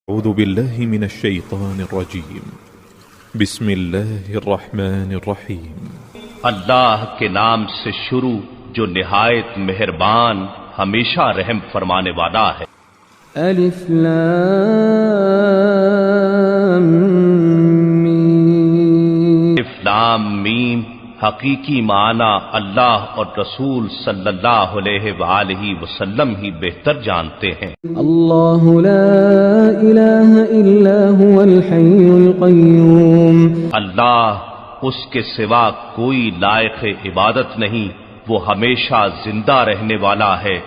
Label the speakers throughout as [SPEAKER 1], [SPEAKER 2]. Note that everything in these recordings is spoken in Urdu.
[SPEAKER 1] أعوذ بالله من الشيطان الرجيم بسم الله الرحمن الرحيم
[SPEAKER 2] اللہ کے نام سے شروع جو نہایت مہربان ہمیشہ رحم فرمانے والا ہے۔
[SPEAKER 3] الف لام میم۔
[SPEAKER 2] الف لام میم حقیقی معنی اللہ اور رسول صلی اللہ علیہ وآلہ وسلم ہی بہتر جانتے ہیں۔
[SPEAKER 3] اللہ لا الہ الا هو الحی القیوم۔
[SPEAKER 2] اللہ اس کے سوا کوئی لائق عبادت نہیں، وہ ہمیشہ زندہ رہنے والا ہے،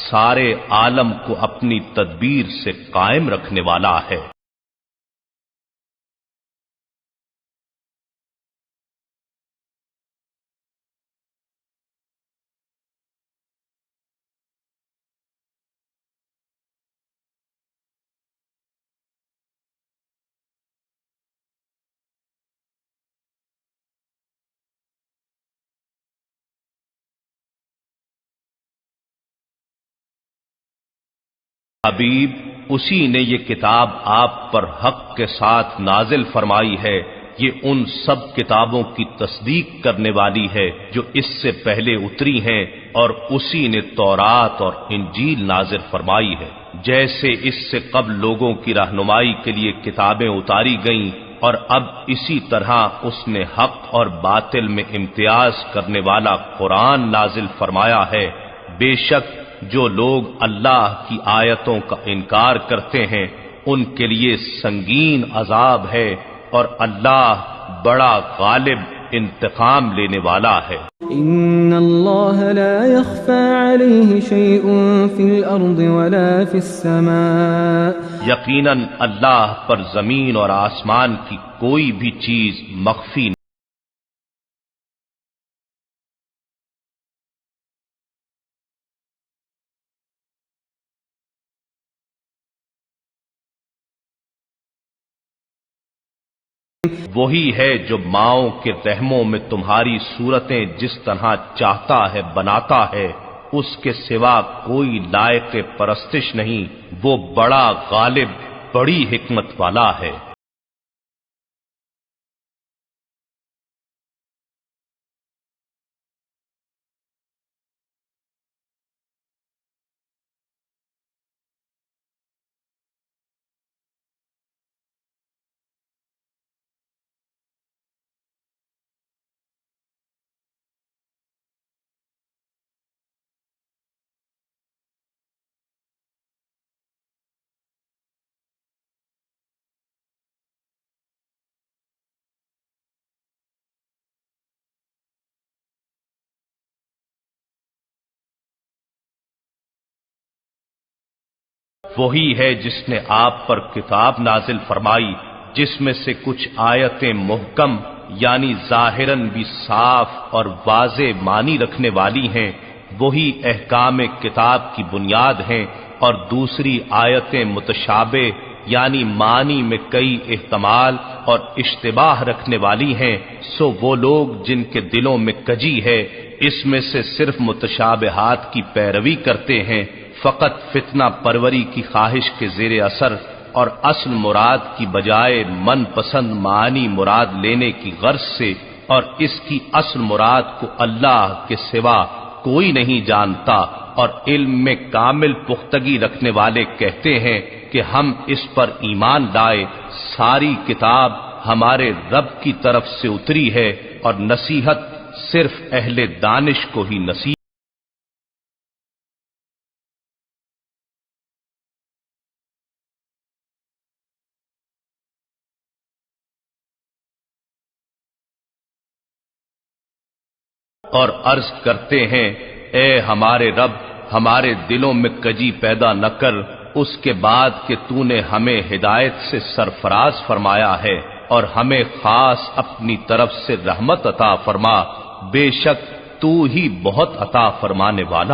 [SPEAKER 2] سارے عالم کو اپنی تدبیر سے قائم رکھنے والا ہے۔ حبیب اسی نے یہ کتاب آپ پر حق کے ساتھ نازل فرمائی ہے، یہ ان سب کتابوں کی تصدیق کرنے والی ہے جو اس سے پہلے اتری ہیں، اور اسی نے تورات اور انجیل نازل فرمائی ہے، جیسے اس سے قبل لوگوں کی رہنمائی کے لیے کتابیں اتاری گئیں، اور اب اسی طرح اس نے حق اور باطل میں امتیاز کرنے والا قرآن نازل فرمایا ہے۔ بے شک جو لوگ اللہ کی آیتوں کا انکار کرتے ہیں ان کے لیے سنگین عذاب ہے، اور اللہ بڑا غالب انتقام لینے والا ہے۔
[SPEAKER 3] ان اللہ لا يخفى عليه شيء في الارض ولا في السماء۔
[SPEAKER 2] یقیناً اللہ پر زمین اور آسمان کی کوئی بھی چیز مخفی نہیں۔ وہی ہے جو ماؤں کے رحموں میں تمہاری صورتیں جس طرح چاہتا ہے بناتا ہے، اس کے سوا کوئی لائق پرستش نہیں، وہ بڑا غالب بڑی حکمت والا ہے۔ وہی ہے جس نے آپ پر کتاب نازل فرمائی جس میں سے کچھ آیتیں محکم یعنی ظاہراً بھی صاف اور واضح معنی رکھنے والی ہیں، وہی احکام کتاب کی بنیاد ہیں، اور دوسری آیتیں متشابہ یعنی معنی میں کئی احتمال اور اشتباہ رکھنے والی ہیں۔ سو وہ لوگ جن کے دلوں میں کجی ہے اس میں سے صرف متشابہات کی پیروی کرتے ہیں، فقط فتنہ پروری کی خواہش کے زیر اثر، اور اصل مراد کی بجائے من پسند معنی مراد لینے کی غرض سے، اور اس کی اصل مراد کو اللہ کے سوا کوئی نہیں جانتا، اور علم میں کامل پختگی رکھنے والے کہتے ہیں کہ ہم اس پر ایمان لائے، ساری کتاب ہمارے رب کی طرف سے اتری ہے، اور نصیحت صرف اہل دانش کو ہی نصیحت۔ اور عرض کرتے ہیں اے ہمارے رب، ہمارے دلوں میں کجی پیدا نہ کر اس کے بعد کہ تو نے ہمیں ہدایت سے سرفراز فرمایا ہے، اور ہمیں خاص اپنی طرف سے رحمت عطا فرما، بے شک تو ہی بہت عطا فرمانے والا۔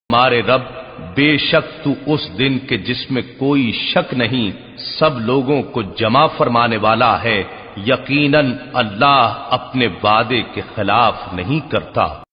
[SPEAKER 2] ہمارے رب، بے شک تو اس دن کے جس میں کوئی شک نہیں سب لوگوں کو جمع فرمانے والا ہے، یقیناً اللہ اپنے وعدے کے خلاف نہیں کرتا۔